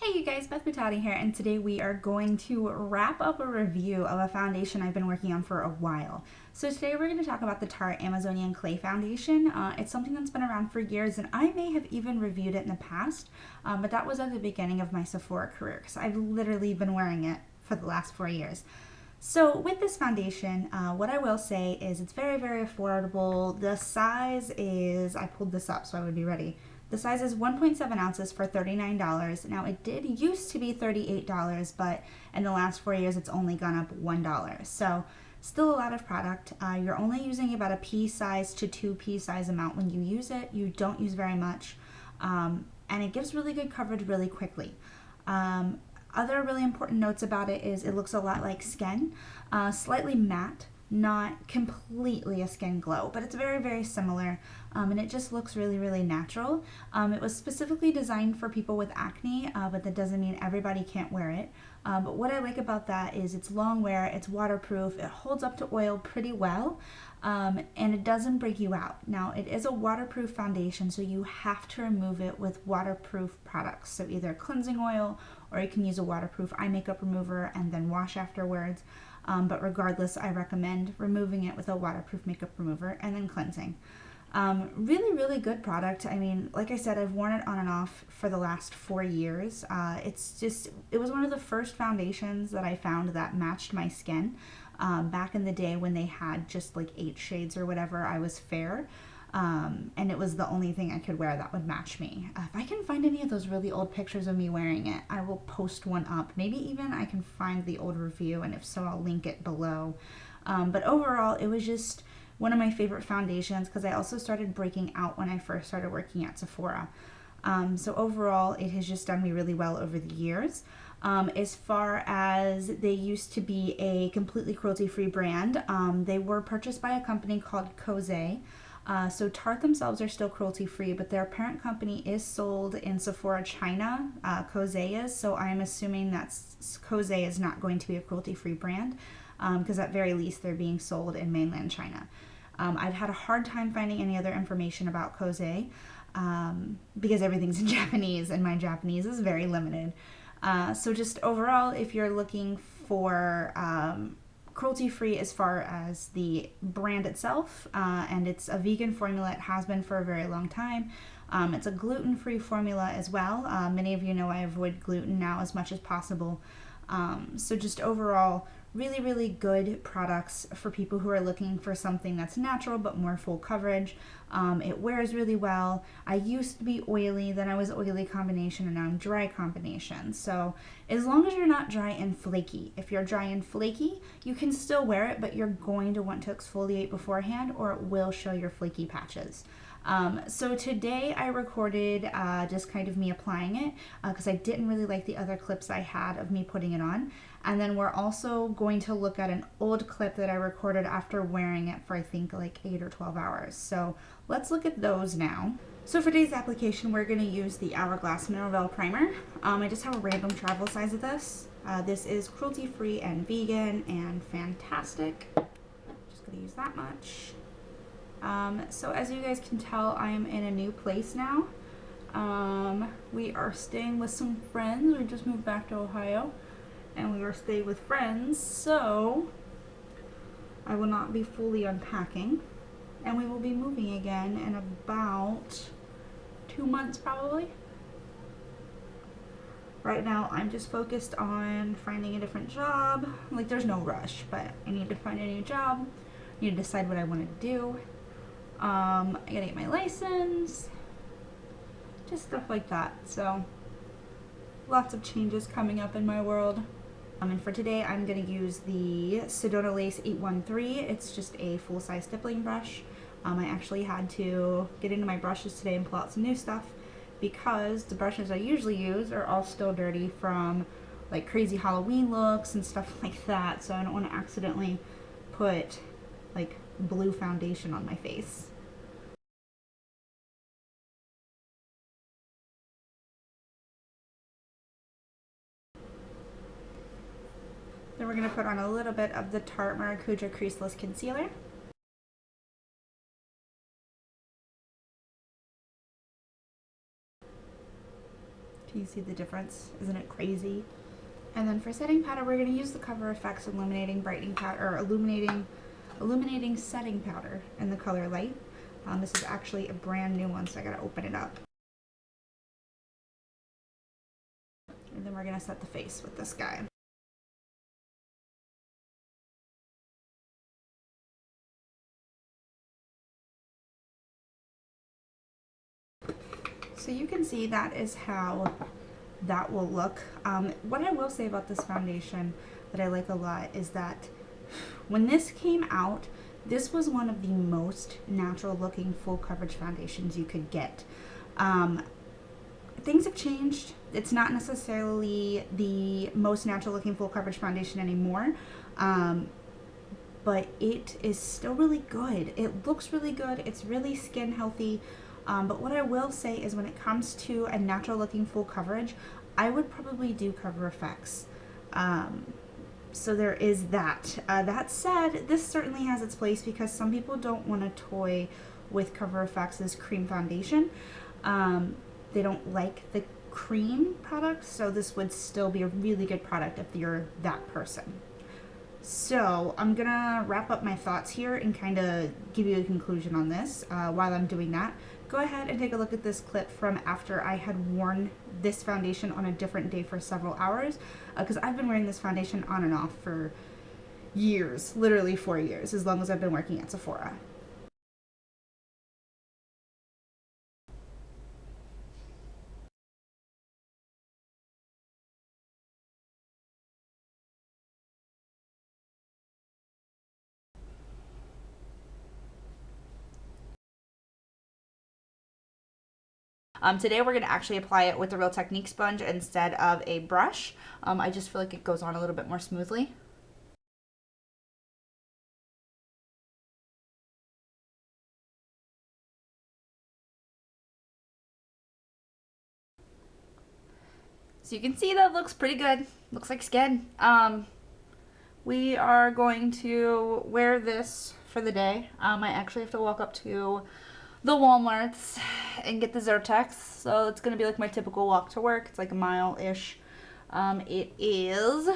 Hey you guys, Beth Butati here, and today we are going to wrap up a review of a foundation I've been working on for a while. So today we're going to talk about the Tarte Amazonian Clay Foundation. It's something that's been around for years, and I may have even reviewed it in the past, but that was at the beginning of my Sephora career, because I've literally been wearing it for the last 4 years. So with this foundation, what I will say is it's very, very affordable. The size is, I pulled this up so I would be ready. The size is 1.7 ounces for $39. Now it did used to be $38, but in the last 4 years it's only gone up $1. So still a lot of product. You're only using about a pea size to 2 pea size amount when you use it. You don't use very much. And it gives really good coverage really quickly. Other really important notes about it is it looks a lot like skin, slightly matte, not completely a skin glow, but it's very, very similar, and it just looks really, really natural. It was specifically designed for people with acne, but that doesn't mean everybody can't wear it. But what I like about that is it's long wear, it's waterproof, it holds up to oil pretty well, and it doesn't break you out. Now, it is a waterproof foundation, so you have to remove it with waterproof products, so either cleansing oil or you can use a waterproof eye makeup remover and then wash afterwards. But regardless, I recommend removing it with a waterproof makeup remover and then cleansing. Really, really good product. I mean, like I said, I've worn it on and off for the last 4 years. It was one of the first foundations that I found that matched my skin. Back in the day when they had just like 8 shades or whatever, I was fair. And it was the only thing I could wear that would match me. If I can find any of those really old pictures of me wearing it, I will post one up. Maybe even I can find the old review, and if so, I'll link it below. But overall, it was just one of my favorite foundations because I also started breaking out when I first started working at Sephora. So overall, it has just done me really well over the years. As far as they used to be a completely cruelty-free brand, they were purchased by a company called Cosé. So Tarte themselves are still cruelty-free, but their parent company is sold in Sephora China. Cosé is, so I'm assuming that Cosé is not going to be a cruelty-free brand, because at very least they're being sold in mainland China. I've had a hard time finding any other information about Cosé, because everything's in Japanese, and my Japanese is very limited. So just overall, if you're looking for cruelty-free as far as the brand itself, and it's a vegan formula. It has been for a very long time. It's a gluten-free formula as well. Many of you know I avoid gluten now as much as possible. So just overall, really, really good products for people who are looking for something that's natural but more full coverage. It wears really well. I used to be oily, then I was oily combination, and now I'm dry combination. So as long as you're not dry and flaky. If you're dry and flaky, you can still wear it, but you're going to want to exfoliate beforehand or it will show your flaky patches. So today I recorded just kind of me applying it because I didn't really like the other clips I had of me putting it on. And then we're also going to look at an old clip that I recorded after wearing it for I think like 8 or 12 hours. So let's look at those now. So for today's application, we're going to use the Hourglass Mineral Veil Primer. I just have a random travel size of this. This is cruelty-free and vegan and fantastic. Just going to use that much. So as you guys can tell, I am in a new place now. We are staying with some friends. We just moved back to Ohio and we are staying with friends, so I will not be fully unpacking, and we will be moving again in about 2 months probably. Right now I'm just focused on finding a different job. Like, there's no rush, but I need to find a new job. I need to decide what I want to do. I gotta get my license, just stuff like that. So lots of changes coming up in my world. And for today I'm gonna use the Sedona Lace 813. It's just a full-size stippling brush. I actually had to get into my brushes today and pull out some new stuff because the brushes I usually use are all still dirty from like crazy Halloween looks and stuff like that, so I don't want to accidentally put like blue foundation on my face. Then we're going to put on a little bit of the Tarte Maracuja Creaseless Concealer. Can you see the difference? Isn't it crazy? And then for setting powder, we're going to use the Cover FX Illuminating Brightening Powder, or Illuminating Setting Powder in the color Light. This is actually a brand new one, so I gotta open it up. And then we're gonna set the face with this guy. So you can see that is how that will look. What I will say about this foundation that I like a lot is that when this came out, this was one of the most natural looking full coverage foundations you could get. Things have changed. It's not necessarily the most natural looking full coverage foundation anymore, but it is still really good. It looks really good. It's really skin healthy. But what I will say is when it comes to a natural looking full coverage, I would probably do Cover FX. So there is that. That said, this certainly has its place because some people don't want to toy with Cover FX's cream foundation. They don't like the cream product, so this would still be a really good product if you're that person. So I'm gonna wrap up my thoughts here and kind of give you a conclusion on this. While I'm doing that, go ahead and take a look at this clip from after I had worn this foundation on a different day for several hours, because I've been wearing this foundation on and off for years, literally 4 years, as long as I've been working at Sephora. Today we're going to actually apply it with the Real Technique sponge instead of a brush. I just feel like it goes on a little bit more smoothly. So you can see that looks pretty good. Looks like skin. We are going to wear this for the day. I actually have to walk up to the Walmarts and get the Zyrtex, so it's gonna be like my typical walk to work. It's like a mile-ish. It is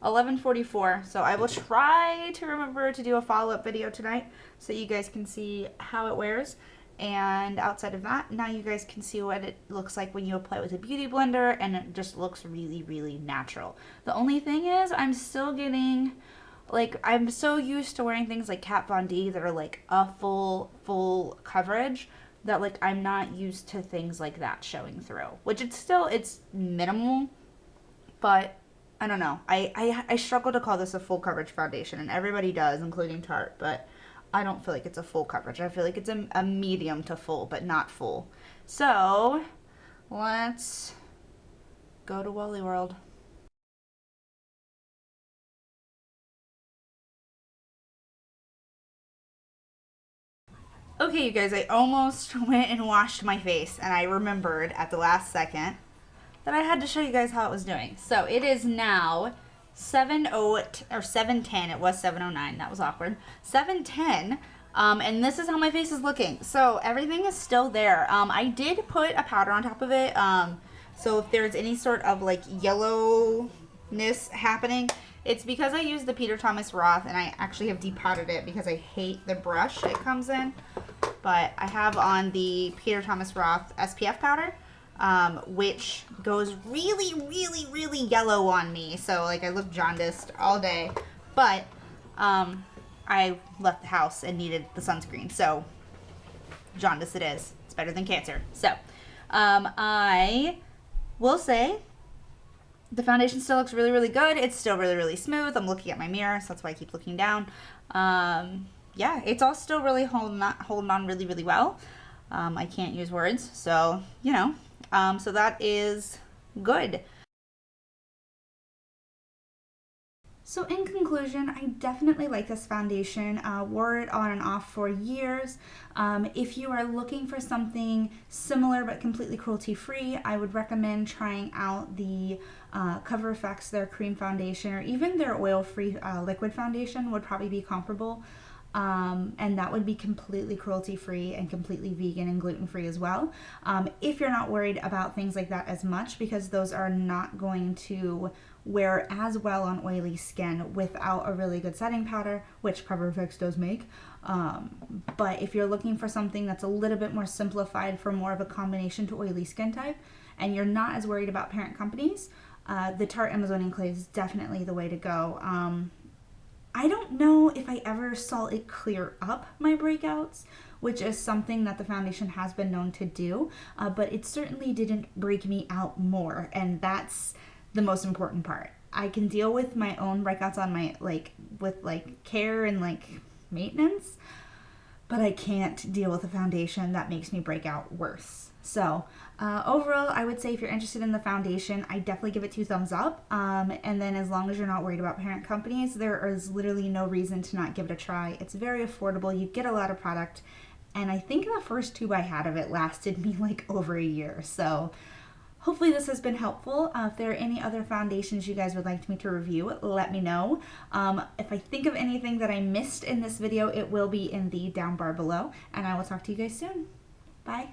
11:44, so I will try to remember to do a follow-up video tonight so you guys can see how it wears. And outside of that, now you guys can see what it looks like when you apply it with a beauty blender, and it just looks really, really natural. The only thing is I'm still getting, like, I'm so used to wearing things like Kat Von D that are like a full coverage that, like, I'm not used to things like that showing through, which it's minimal, but I don't know. I struggle to call this a full coverage foundation, and everybody does, including Tarte, but I don't feel like it's a full coverage. I feel like it's a medium to full, but not full. So let's go to Wally World. Okay, you guys, I almost went and washed my face, and I remembered at the last second that I had to show you guys how it was doing. So it is now 7:10. It was 7:09. That was awkward. 7:10. And this is how my face is looking. So everything is still there. I did put a powder on top of it. So if there's any sort of like yellowness happening, it's because I used the Peter Thomas Roth, and I actually have depowdered it because I hate the brush it comes in. But I have on the Peter Thomas Roth SPF powder, which goes really, really, really yellow on me. So like I look jaundiced all day. But I left the house and needed the sunscreen. So jaundice it is. It's better than cancer. So I will say the foundation still looks really, really good. It's still really, really smooth. I'm looking at my mirror, so that's why I keep looking down. Yeah, it's all still really holding on really, really well. I can't use words, so, you know. So that is good. So in conclusion, I definitely like this foundation. Wore it on and off for years. If you are looking for something similar but completely cruelty-free, I would recommend trying out the Cover FX, their cream foundation, or even their oil-free liquid foundation would probably be comparable. and that would be completely cruelty free and completely vegan and gluten free as well. If you're not worried about things like that as much, because those are not going to wear as well on oily skin without a really good setting powder, which CoverFX does make. But if you're looking for something that's a little bit more simplified for more of a combination to oily skin type, and you're not as worried about parent companies, the Tarte Amazonian Clay is definitely the way to go. I don't know if I ever saw it clear up my breakouts, which is something that the foundation has been known to do, but it certainly didn't break me out more, and that's the most important part. I can deal with my own breakouts on my, with care and maintenance, but I can't deal with a foundation that makes me break out worse. So overall, I would say if you're interested in the foundation, I definitely give it 2 thumbs up. And then as long as you're not worried about parent companies, there is literally no reason to not give it a try. It's very affordable. You get a lot of product. And I think the first tube I had of it lasted me over a year. So hopefully this has been helpful. If there are any other foundations you guys would like me to review, let me know. If I think of anything that I missed in this video, it will be in the down bar below. And I will talk to you guys soon. Bye.